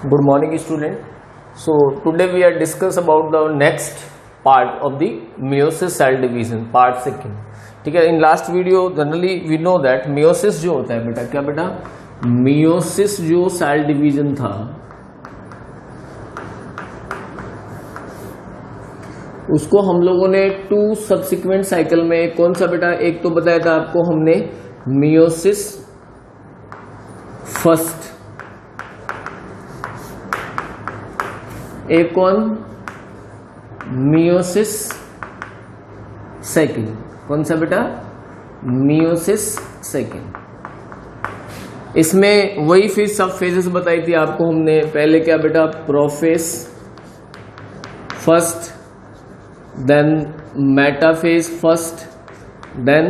Good morning, student. So today we are discuss about the next part of the meiosis cell division, part second. ठीक है. In last video generally we know that meiosis जो होता है बेटा, क्या बेटा, meiosis जो cell division था उसको हम लोगों ने 2 सबसिक्वेंट साइकिल में कौन सा बेटा, एक तो बताया था आपको हमने meiosis फर्स्ट, एक कौन मियोसिस सेकंड, कौन सा बेटा, मियोसिस सेकंड। इसमें वही फिर सब फेजेस बताई थी आपको हमने पहले, क्या बेटा, prophase first, then metaphase first, then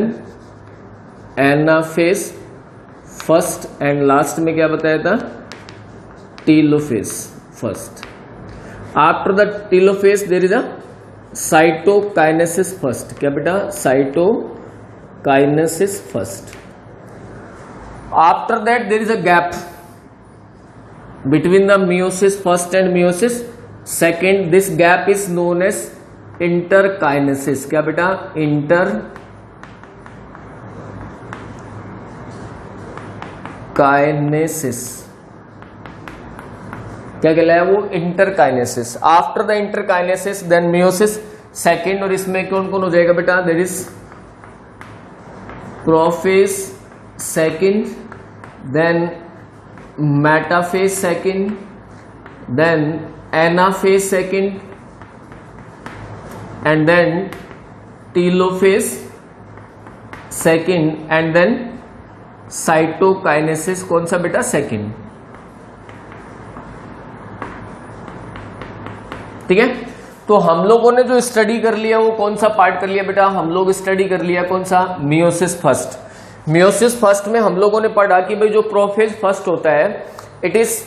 anaphase first and last में क्या बताया था, telophase first. After the telophase there is a cytokinesis first, क्या बेटा, cytokinesis first. After that there is a gap between the meiosis first and meiosis second, this gap is known as interkinesis, क्या बेटा, interkinesis, क्या कहलाया वो, interkinesis. After the interkinesis then meiosis second, और इसमें कौन कौन हो जाएगा बेटा, there is prophase second, then metaphase second, then anaphase second and then telophase second and then cytokinesis, कौन सा बेटा, सेकेंड। ठीक है, तो हम लोगों ने जो स्टडी कर लिया वो कौन सा पार्ट कर लिया बेटा, हम लोग स्टडी कर लिया कौन सा, मियोसिस फर्स्ट। मियोसिस फर्स्ट में हम लोगों ने पढ़ा कि भाई जो प्रोफेज फर्स्ट होता है इट इज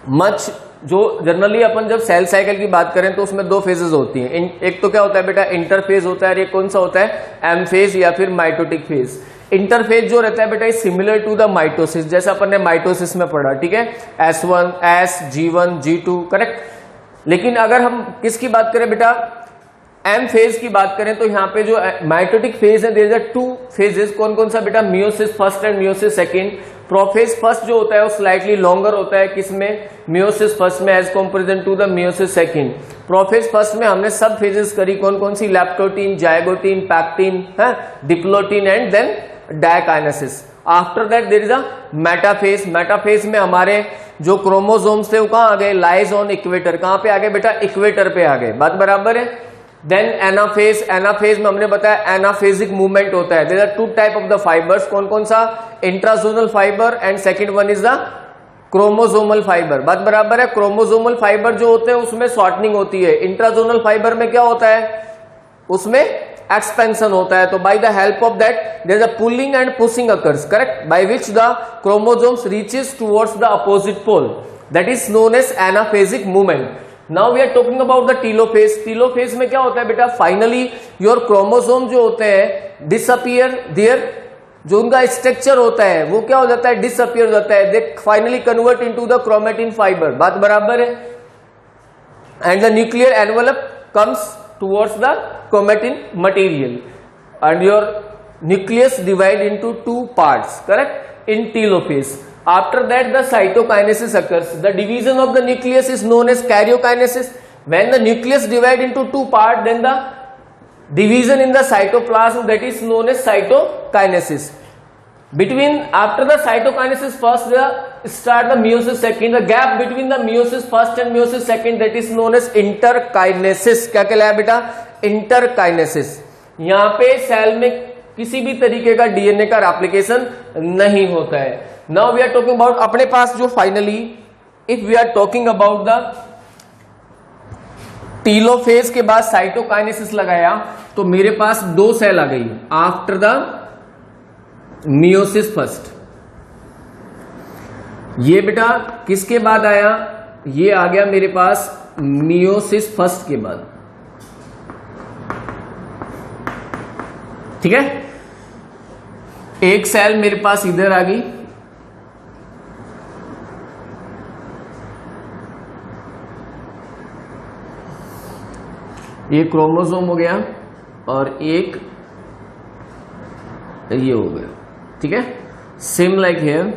मच, जो जनरली अपन जब सेल साइकिल की बात करें तो उसमें 2 फेजेस होती हैं। एक तो क्या होता है बेटा, इंटरफेज होता है, और एक कौन सा होता है, एम फेज या फिर माइटोटिक फेज। इंटरफेज जो रहता है बेटा is similar to the mitosis, जैसे अपन ने माइटोसिस में पढ़ा, ठीक है, S1, S, G1, G2, correct. लेकिन अगर हम किसकी बात करें बेटा, एम फेज की बात करें, तो यहाँ पे जो माइटोटिक फेज है देयर आर 2 फेजेस, कौन कौन सा बेटा, meiosis first and meiosis second. Prophase first जो होता है वो स्लाइटली लॉन्गर होता है, किसमें, मियोसिस फर्स्ट में, as comparison to the meiosis second. Prophase first में हमने सब फेजेस करी, कौन कौन सी, leptotene, zygotene, pachytene, diplotene and then diakinesis. After that there is a metaphase. Metaphase में हमारे जो क्रोमोसोम्स थे वो कहां आ गए, लाइज ऑन इक्वेटर, कहां पे आ गए बेटा, इक्वेटर पे आ गए, बात बराबर है। देन एनाफेज, एनाफेज में हमने बताया एनाफेजिक मूवमेंट होता है। There are 2 type of the fibres, कौन कौन सा, intrazonal fibre and second one is the chromosomal fibre, बात बराबर है। क्रोमोसोमल फाइबर जो होते हैं उसमें शॉर्टनिंग होती है, इंट्राजोनल फाइबर में क्या होता है, उसमें एक्सपेंशन होता है। तो by the help of that there is a pulling and pushing occurs, correct, by which the chromosomes reaches towards the opposite pole, that is known as anaphasic movement. Now we are talking about the telophase. Telophase में क्या होता है बेटा, finally your chromosome जो होते हैं disappear, there जो उनका स्ट्रक्चर होता है वो क्या हो जाता है, डिसअपियर हो जाता है, they finally convert into the chromatin fibre, बात बराबर है। And the nuclear envelope comes towards the chromatin material and your nucleus divide into 2 parts, correct, in telophase. After that the cytokinesis occurs. The division of the nucleus is known as karyokinesis. When the nucleus divide into 2 parts, then the division in the cytoplasm, that is known as cytokinesis. Between, after the cytokinesis first, the start the meiosis second. The gap between the meiosis first and meiosis second, that is known as interkinesis. क्या कहलाया बेटा, interkinesis। यहाँ पे cell में किसी भी तरीके का डीएनए का रेप्लिकेशन नहीं होता है। Now we are talking about, अपने पास जो finally, if we are talking about the telophase के बाद साइटोकाइनेसिस लगाया तो मेरे पास 2 सेल आ गई आफ्टर द मियोसिस फर्स्ट। ये बेटा किसके बाद आया, ये आ गया मेरे पास मियोसिस फर्स्ट के बाद, ठीक है। एक सेल मेरे पास इधर आ गई, ये क्रोमोसोम हो गया और एक ये हो गया, ठीक है। सेम लाइक हियर,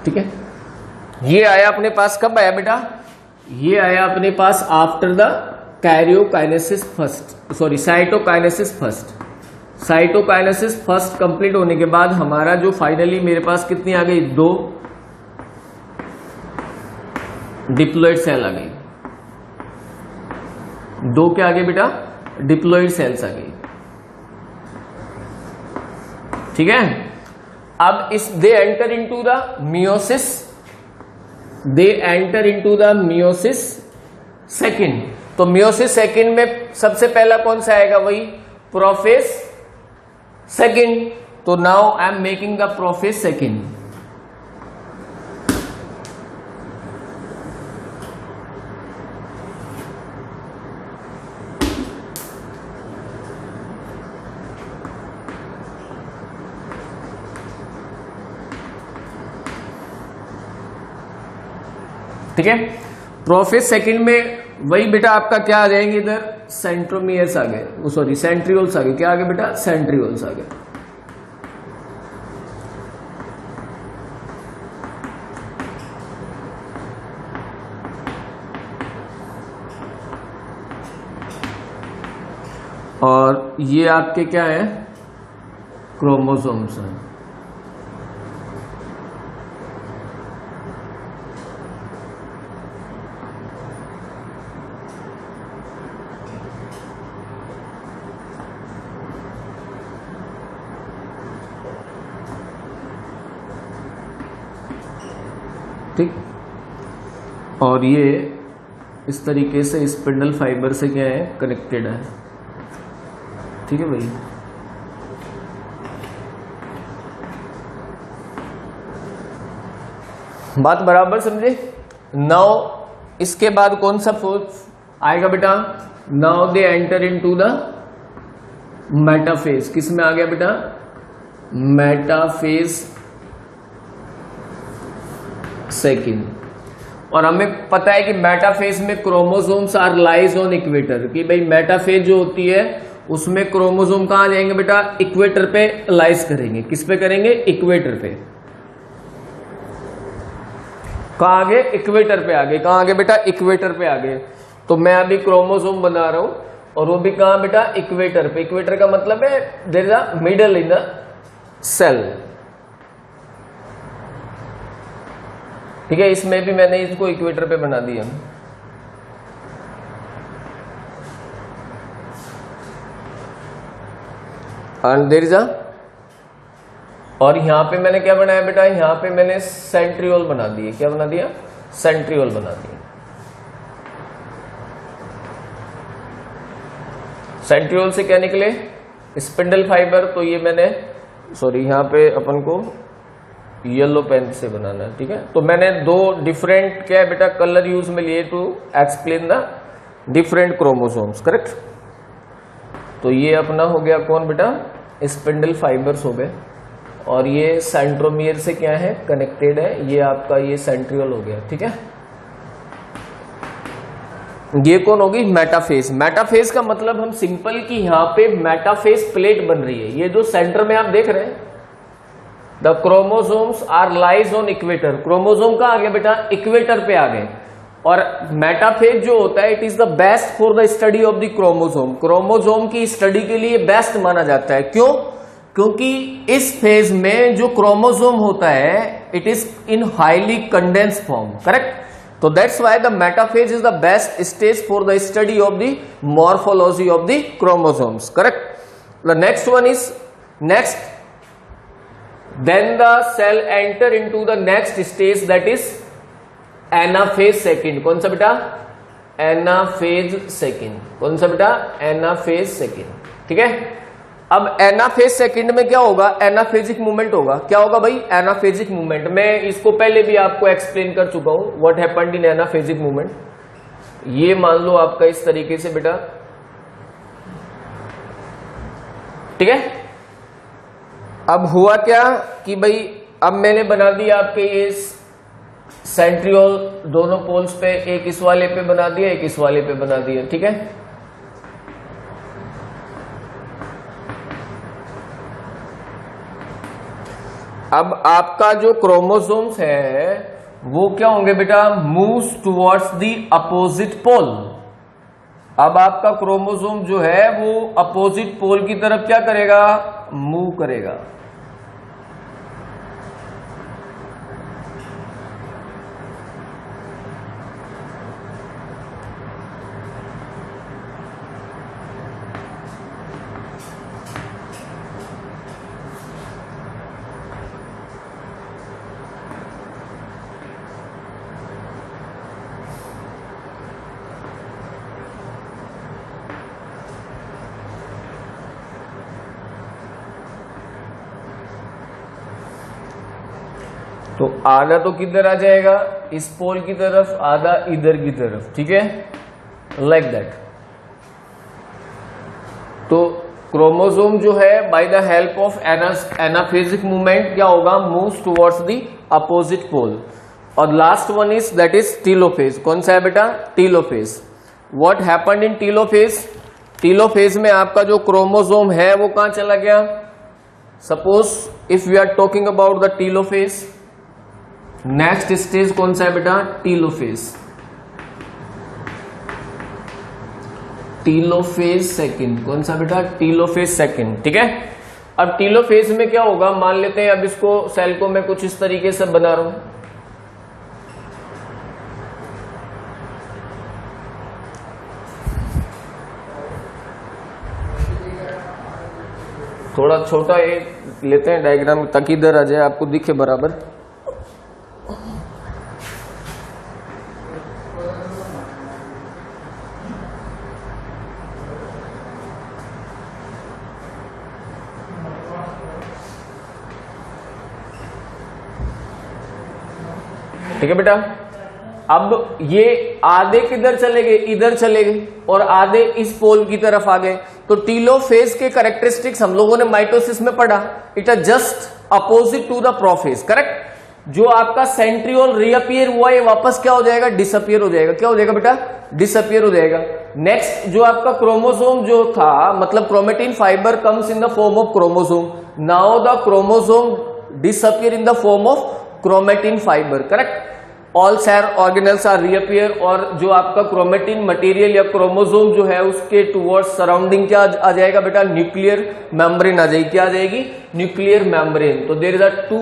ठीक है। ये आया अपने पास, कब आया बेटा? ये आया अपने पास after the karyokinesis first, sorry cytokinesis first. Cytokinesis first complete होने के बाद हमारा जो फाइनली मेरे पास कितनी आ गई? 2 डिप्लॉइड सेल आ गई। 2 क्या आ गई बेटा? डिप्लॉइड सेल्स आ गई, ठीक है। अब इस दे enter into the meiosis, they enter into the meiosis second. तो मियोसिस सेकंड में सबसे पहला कौन सा आएगा? वही प्रोफेज सेकंड। तो now I am making the prophase second. ठीक है। प्रोफेज सेकंड में वही बेटा आपका क्या आ जाएंगे? इधर सेंट्रोमियर्स आ गए, वो सॉरी सेंट्रियोल्स आ गए। क्या आ गए बेटा? सेंट्रियोल्स आ गए। और ये आपके क्या है? क्रोमोसोम्स हैं। ठीक। और ये इस तरीके से स्पिंडल फाइबर से क्या है? कनेक्टेड है, ठीक है भाई। बात बराबर समझे? नाउ इसके बाद कौन सा फोर्स आएगा बेटा? Now they enter into the metaphase. किस में आ गया बेटा? Metaphase second. और हमें पता है कि मेटाफेज में chromosomes are lies on equator, कि भाई मेटाफेज जो होती है उसमें क्रोमोसोम कहां जाएंगे बेटा? इक्वेटर पे लाइज करेंगे। किस पे करेंगे? इक्वेटर पे। कहां आगे? इक्वेटर पे आगे। कहां आगे बेटा? इक्वेटर पे आगे। तो मैं अभी क्रोमोसोम बना रहा हूं और वो भी कहां बेटा? इक्वेटर पे। इक्वेटर का मतलब है there is a middle in the cell, ठीक है। इसमें भी मैंने इसको इक्वेटर पे बना दिया। एंड देयर इज अ, और यहां पे मैंने क्या बनाया बेटा? यहां पे मैंने सेंट्रियोल बना दिए। क्या बना दिया? सेंट्रियोल बना दिया। सेंट्रियोल से क्या निकले? Spindle fibre. तो ये मैंने, सॉरी यहां पे अपन को येलो पेन से बनाना है, ठीक है। तो मैंने 2 डिफरेंट क्या है बेटा? कलर यूज में लिए to explain the different chromosomes, correct. तो ये अपना हो गया कौन बेटा? स्पिंडल फाइबर्स हो गए। और ये सेंट्रोमियर से क्या है? कनेक्टेड है। ये आपका ये सेंट्रियोल हो गया, ठीक है। ये कौन होगी? मेटाफेज। मेटाफेज का मतलब हम सिंपल कि यहां पे मेटाफेज प्लेट बन रही है। ये जो सेंटर में आप देख रहे हैं, the chromosomes are lies on equator. Chromosome का आ गया बेटा? इक्वेटर पे आ गए। और मेटाफेज जो होता है, it is the best for the study of the chromosome. Chromosome की स्टडी के लिए बेस्ट माना जाता है। क्यों? क्योंकि इस फेज में जो क्रोमोसोम होता है, it is in highly condense form, correct. तो that's why the metaphase is the best stage for the study of the morphology of the chromosomes, correct. The next one is next, then the cell enter into the next stage, that is anaphase second. कौन सा बेटा? Anaphase second. कौन सा बेटा? Anaphase second, ठीक है। अब anaphase second में क्या होगा? एनाफेजिक मूवमेंट होगा। क्या होगा भाई? एनाफेजिक मूवमेंट। मैं इसको पहले भी आपको एक्सप्लेन कर चुका हूं, व्हाट हैपेंड इन एनाफेजिक मूवमेंट। ये मान लो आपका इस तरीके से बेटा ठीक है। अब हुआ क्या कि भाई अब मैंने बना दिया आपके ये सेंट्रियोल दोनों पोल्स पे, एक इस वाले पे बना दिया, एक इस वाले पे बना दिया, ठीक है। अब आपका जो क्रोमोसोम्स है वो क्या होंगे बेटा, moves towards the opposite pole. अब आपका क्रोमोसोम जो है वो अपोजिट पोल की तरफ क्या करेगा, मूव करेगा। तो आधा तो किधर आ जाएगा, इस पोल की तरफ, आधा इधर की तरफ, ठीक है, लाइक दैट। तो क्रोमोसोम जो है by the help of anaphasic movement क्या होगा, moves towards the opposite pole. और last one is that is telophase. कौन सा है बेटा, telophase. What happened in telophase, telophase में आपका जो क्रोमोसोम है वो कहां चला गया। Suppose if we are talking about the telophase, next stage कौन सा है बेटा, टीलोफेज। टीलोफेज सेकंड, कौन सा बेटा, टीलोफेज सेकंड, ठीक है। अब टीलोफेज में क्या होगा, मान लेते हैं अब इसको सेल को मैं कुछ इस तरीके से बना रहा हूं, थोड़ा छोटा एक लेते हैं डायग्राम ताकि इधर आ जाए, आपको दिखे बराबर। ठीक है बेटा। अब ये आधे किधर चले गए, इधर चले गए, और आधे इस पोल की तरफ आ गए। तो टीलोफेज के कैरेक्टरिस्टिक्स हम लोगों ने माइटोसिस में पढ़ा, it is just opposite to the prophase, correct. जो आपका सेंट्रियोल रीअपियर हुआ है वापस क्या हो जाएगा, डिसअपियर हो जाएगा। क्या हो जाएगा बेटा, डिसअपियर हो जाएगा। नेक्स्ट जो आपका क्रोमोसोम जो था, मतलब chromatin fibre comes in the form of chromosome, now the chromosome disappear in the form of chromatin fibre, correct. All cell organelles are reappear, और जो आपका क्रोमेटिन मटेरियल या क्रोमोसोम जो है उसके टुवर्ड्स सराउंडिंग क्या आ जाएगा बेटा, न्यूक्लियर मेम्ब्रेन आ जाएगी। क्या आ जाएगी, न्यूक्लियर मेम्ब्रेन। तो there is a two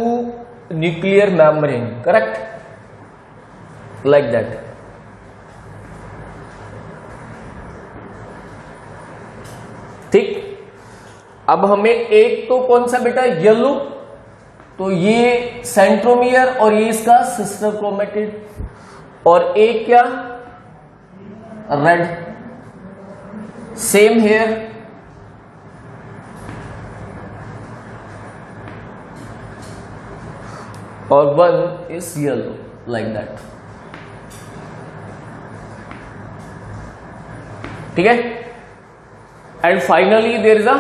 nuclear membrane, correct, like that. ठीक। अब हमें एक तो कौन सा बेटा, येलो, तो ये सेंट्रोमियर और ये इसका सिस्टर क्रोमेटिड, और एक क्या, रेड। सेम हेयर, और one is yellow, like that, ठीक है। And finally there is a,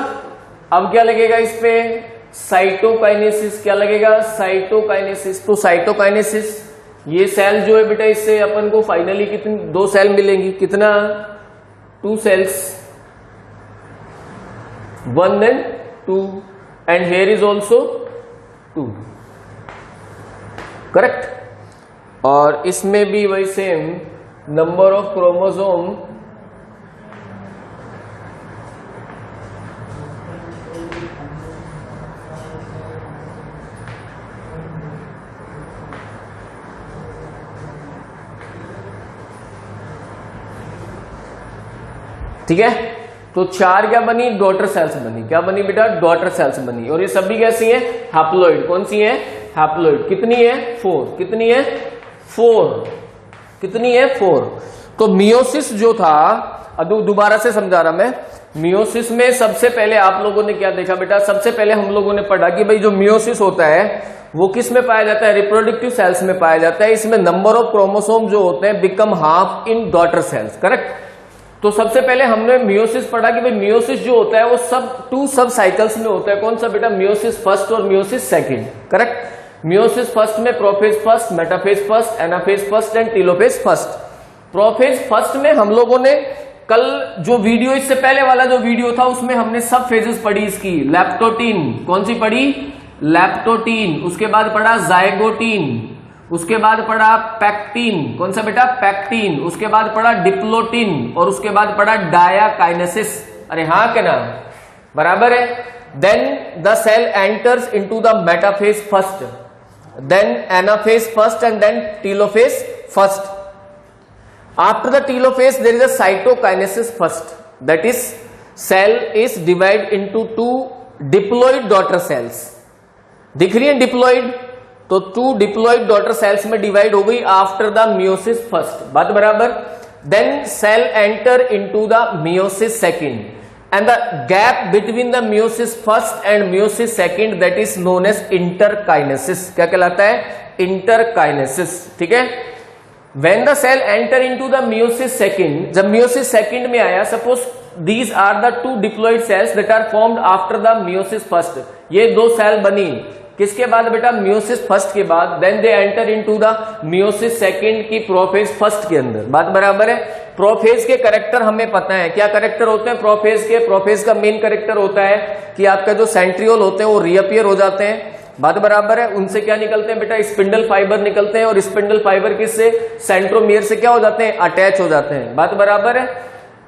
अब क्या लगेगा इस पे, साइटोकाइनेसिस। क्या लगेगा, साइटोकाइनेसिस। तो साइटोकाइनेसिस, ये सेल जो है बेटा, इससे अपन को फाइनली कितनी, दो सेल मिलेंगी, कितना, 2 cells, 1 and 2, and here is also 2, correct. और इसमें भी वही सेम नंबर ऑफ क्रोमोसोम, ठीक है। तो 4 क्या बनी, डॉटर सेल्स बनी। क्या बनी बेटा, डॉटर सेल्स बनी। और ये सभी कैसी है, हैप्लॉइड। कौन सी है, हैप्लॉइड। कितनी है, 4। कितनी है, 4। कितनी है, 4। तो मियोसिस जो था, अब दोबारा से समझा रहा मैं, मियोसिस में सबसे पहले आप लोगों ने क्या देखा बेटा, सबसे पहले हम लोगों ने पढ़ा कि भाई जो मियोसिस होता है वो किस में पाया जाता है, रिप्रोडक्टिव सेल्स में पाया जाता है। इसमें नंबर ऑफ क्रोमोसोम जो होते हैं become half in daughter cells, correct. तो सबसे पहले हमने मियोसिस पढ़ा कि भाई मियोसिस जो होता है वो टू सब साइकिल्स में होता है। कौन सा बेटा? मियोसिस फर्स्ट और meiosis second, correct. Meiosis first में prophase first, metaphase first, anaphase first and telophase first. Prophase first में हम लोगों ने कल जो वीडियो, इससे पहले वाला जो वीडियो था उसमें हमने सब फेजेस पढ़ी इसकी। लैप्टोटीन, कौन सी पढ़ी? लैप्टोटीन। उसके बाद पढ़ा जाइगोटीन, उसके बाद पढ़ा पैक्टीन, कौन सा बेटा? पैक्टीन। उसके बाद पढ़ा डिप्लोटीन और उसके बाद पढ़ा डायाकाइनेसिस। अरे हाँ के ना, बराबर है। Then the cell enters into the metaphase first, then anaphase first and then telophase first. After the telophase there is a cytokinesis first, that is cell is divided into two diploid daughter cells. दिख रही है diploid? तो two diploid daughter cells में divide हो गई after the meiosis first, बात बराबर. Then cell enter into the meiosis second and the gap between the meiosis first and meiosis second that is known as interkinesis. क्या कहलाता है? Interkinesis. ठीक है. When the cell enter into the meiosis second, जब meiosis second में आया, suppose these are the two diploid cells that are formed after the meiosis first. ये दो सेल बनी किसके बाद बेटा? meiosis first के बाद. Then they enter into the meiosis second की प्रोफेज फर्स्ट के अंदर, बात बराबर है. प्रोफेज के करेक्टर हमें पता है, क्या करेक्टर होते हैं प्रोफेज के? प्रोफेज का मेन करेक्टर होता है कि आपका जो सेंट्रियोल होते हैं वो रीअपियर हो जाते हैं, बात बराबर है. उनसे क्या निकलते हैं बेटा? स्पिंडल फाइबर निकलते हैं और स्पिंडल फाइबर किससे? सेंट्रोमियर से क्या हो जाते हैं? अटैच हो जाते हैं, बात बराबर है.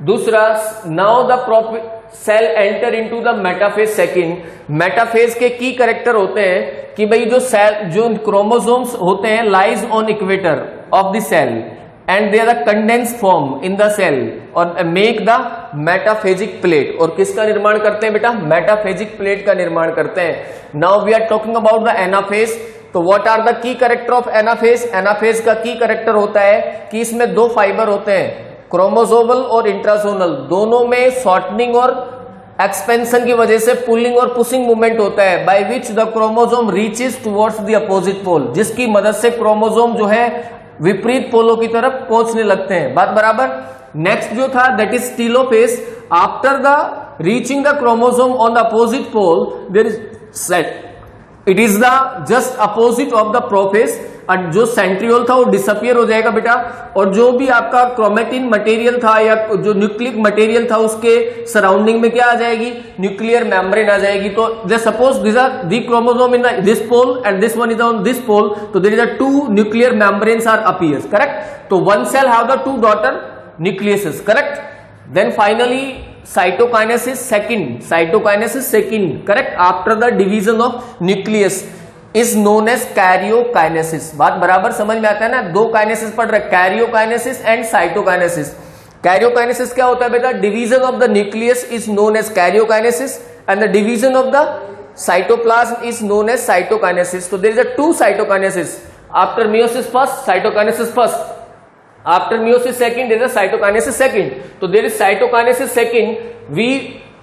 दूसरा, now the cell enter into the metaphase second. Metaphase के की करेक्टर होते हैं कि भाई जो सेल, जो क्रोमोसोम्स होते हैं lies on equator of the cell and they are the condensed form in the cell और make the metaphagic plate. और किसका निर्माण करते हैं बेटा? मेटाफेजिक प्लेट का निर्माण करते हैं. Now we are talking about the anaphase. तो what are the key character of anaphase? anaphase का की करेक्टर होता है कि इसमें दो फाइबर होते हैं, क्रोमोसोमल और इंट्रासोनल. दोनों में शॉर्टनिंग और एक्सपेंशन की वजह से पुलिंग और पुशिंग मूवमेंट होता है, by which the chromosome reaches towards the opposite pole, जिसकी मदद से क्रोमोसोम जो है विपरीत पोलों की तरफ पहुंचने लगते हैं, बात बराबर. नेक्स्ट जो था that is telophase. After the reaching the chromosome on the opposite pole there is set, it is the just opposite of the prophase. और जो सेंट्रियोल था वो डिसअपियर हो जाएगा बेटा, और जो भी आपका क्रोमेटिन मटेरियल था या जो न्यूक्लिक मटेरियल था उसके सराउंडिंग में क्या आ जाएगी? न्यूक्लियर मेम्ब्रेन आ जाएगी. तो just suppose this are the chromosome in this pole and this one is on this pole, तो there is a two nuclear membranes are appears, correct. तो one cell have the two daughter nucleuses, correct. Then finally cytokinesis second, correct, after the division of nucleus is known as karyokinesis. बात बराबर समझ में आता है ना? दो kinesis पढ़ रहे, karyokinesis and cytokinesis. Karyokinesis क्या होता है बेटा? division of the nucleus is known as karyokinesis and the division of the cytoplasm is known as cytokinesis. So there is a two cytokinesis. After meiosis first, cytokinesis first. After meiosis second, there is a cytokinesis second. So there is cytokinesis second. We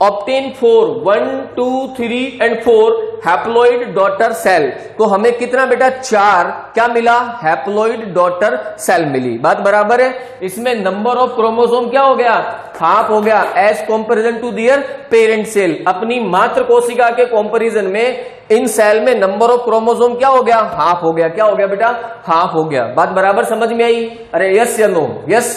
obtain 1, 2, 3 and 4 haploid daughter cell. तो हमें कितना बेटा? 4 क्या मिला? Haploid daughter cell मिली, बात बराबर है. इसमें नंबर ऑफ क्रोमोसोम क्या हो गया? हाफ हो गया as comparison to their parent cell. अपनी मात्र कोशिका के कंपैरिजन में इन सेल में नंबर ऑफ क्रोमोसोम क्या हो गया? हाफ हो गया. क्या हो गया बेटा? हाफ हो गया. बात बराबर समझ में आई? अरे यस या नो? यस.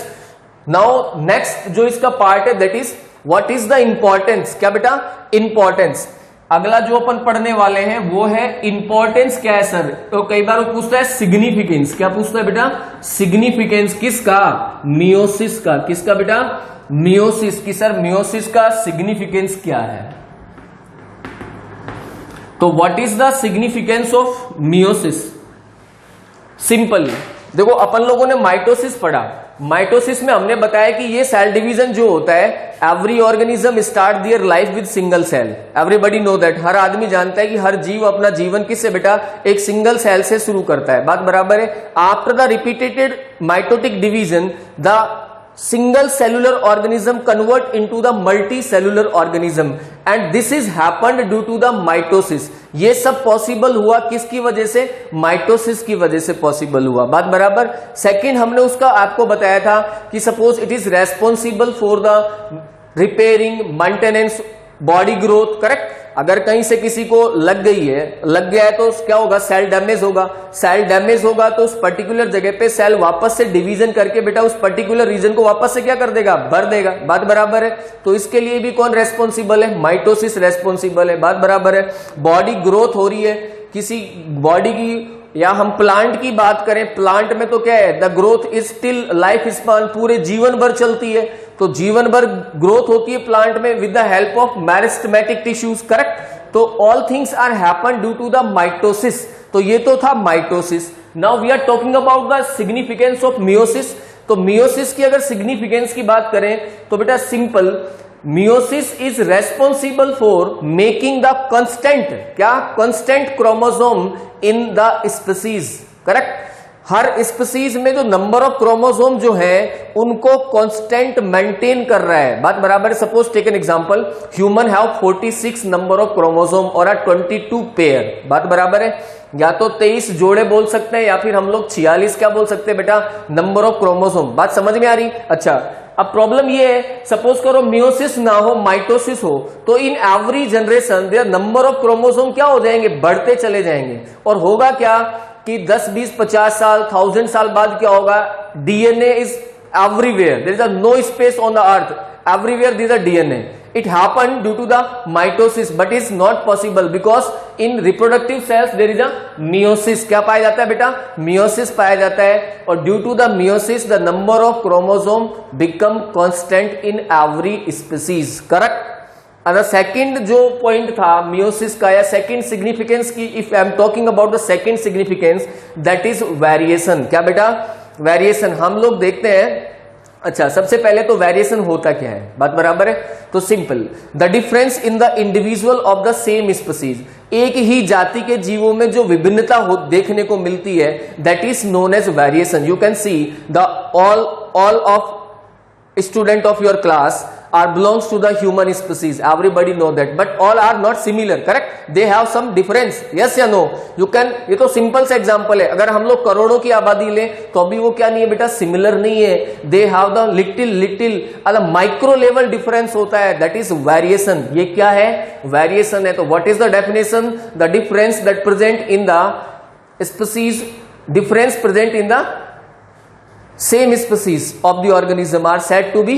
नाउ नेक्स्ट जो इसका पार्ट है that is what is the importance. क्या बेटा? इंपॉर्टेंस. अगला जो अपन पढ़ने वाले हैं वो है इंपॉर्टेंस. क्या है सर? तो कई बार वो पूछता है सिग्निफिकेंस. क्या पूछता है बेटा? सिग्निफिकेंस किसका? मियोसिस का. किसका बेटा? मियोसिस की. सर मियोसिस का सिग्निफिकेंस क्या है? तो what is the significance of meiosis? Simple देखो, अपन लोगों ने माइटोसिस पढ़ा. माइटोसिस में हमने बताया कि ये सेल डिवीजन जो होता है, every organism start their life with single cell. Everybody know that. हर आदमी जानता है कि हर जीव अपना जीवन किससे बेटा? एक सिंगल सेल से शुरू करता है, बात बराबर है. After the repeated mitotic division the single cellular organism convert into the multicellular organism and this is happened due to the mitosis। ये सब पॉसिबल हुआ किसकी वजह से? माइटोसिस की वजह से पॉसिबल हुआ। बात बराबर। सेकंड हमने उसका आपको बताया था कि suppose it is responsible for the repairing, maintenance, body growth, correct. अगर कहीं से किसी को लग गया है तो क्या होगा? सेल डैमेज होगा। सेल डैमेज होगा तो उस पर्टिकुलर जगह पे सेल वापस से डिवीजन करके बेटा उस पर्टिकुलर रीजन को वापस से क्या कर देगा? भर देगा। बात बराबर है। तो इसके लिए भी कौन रेस्पॉन्सिबल है? माइटोसिस रेस्पॉन्सिबल है। बात बराबर है। बॉडी ग्रोथ हो रही है किसी बॉडी की, या हम प्लांट की बात करें, प्लांट में तो क्या है? The growth is till life span, पूरे जीवन भर चलती है। तो जीवन भर ग्रोथ होती है प्लांट में with the help of meristematic tissues, correct. तो all things are happen due to the mitosis. तो ये तो था mitosis. Now we are talking about the significance of meiosis. तो मियोसिस की अगर सिग्निफिकेंस की बात करें तो बेटा simple, meiosis is responsible for making the constant, क्या? Constant chromosome in the species, correct. हर स्पीसीज में जो नंबर ऑफ क्रोमोसोम जो है उनको कांस्टेंट मेंटेन कर रहा है। बात बराबर है। Suppose take an example, human have 46 number of chromosome और 22 पेयर। बात बराबर है। या तो 23 जोड़े बोल सकते हैं या फिर हम लोग 46 क्या बोल सकते हैं बेटा? Number of chromosome. बात समझ में आ रही? अच्छा, अब प्रॉब्लम ये है, सपोज करो मियोसिस ना हो, माइटोसिस हो, तो in every generation their number of chromosome क्या हो जाएंगे? बढ़ते चले जाएंगे। और होगा क्या कि 10, 20, 50 साल, 1000 साल बाद क्या होगा? DNA is everywhere, there is no space on the earth, everywhere there is DNA. It happened due to the mitosis, but is not possible because in reproductive cells there is a meiosis। क्या पाया जाता है बेटा? meiosis पाया जाता है। और due to the meiosis the number of chromosome become constant in every species, correct। और सेकंड जो पॉइंट था मियोसिस का या सेकंड सिग्निफिकेंस की, if I am talking about the second significance, that is variation. क्या बेटा? वेरिएशन। हम लोग देखते हैं। अच्छा, सबसे पहले तो वेरिएशन होता क्या है? बात बराबर है। तो simple, the difference in the individual of the same species, एक ही जाति के जीवों में जो विभिन्नता देखने को मिलती है, that is known as variation. You can see the all of student of your class are belongs to the human species, everybody know that, but all are not similar, correct, they have some difference, yes या no। you can, ये तो simple सा example है। अगर हम लोग करोड़ों की आबादी लें तो अभी वो क्या नहीं है बेटा? सिमिलर नहीं है। they have the little micro level difference होता है, that is variation। ये क्या है? वेरिएशन है। तो what is the definition? the difference that present in the species, difference present in the same species of the organism are said to be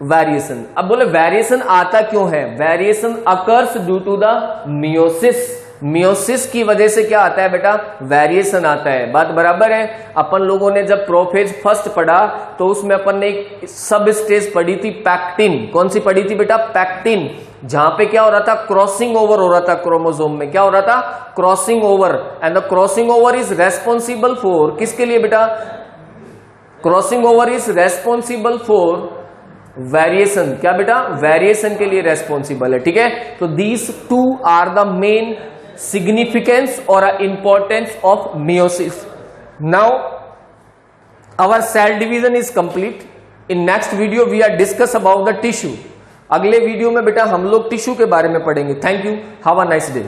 variation. अब बोले variation आता क्यों है? Variation occurs due to the meiosis. Meiosis की वजह से क्या आता है बेटा? वेरिएशन आता है। बात बराबर है। अपन लोगों ने जब प्रोफेज फर्स्ट पढ़ा तो उसमें अपन ने एक सब स्टेज पढ़ी थी, पैक्टिन। कौन सी पढ़ी थी बेटा? पैक्टिन। जहां पे क्या हो रहा था? क्रॉसिंग ओवर हो रहा था क्रोमोसोम में। क्या हो रहा था? Crossing over. And the crossing over is responsible for, किसके लिए बेटा? Crossing over is responsible for variation. क्या बेटा? वेरिएशन के लिए रेस्पॉन्सिबल है, ठीक है। तो these two are the main significance और importance of meiosis. Now our cell division is complete. In next video we are discuss about the tissue. अगले वीडियो में बेटा हम लोग टिश्यू के बारे में पढ़ेंगे। Thank you, have a nice day.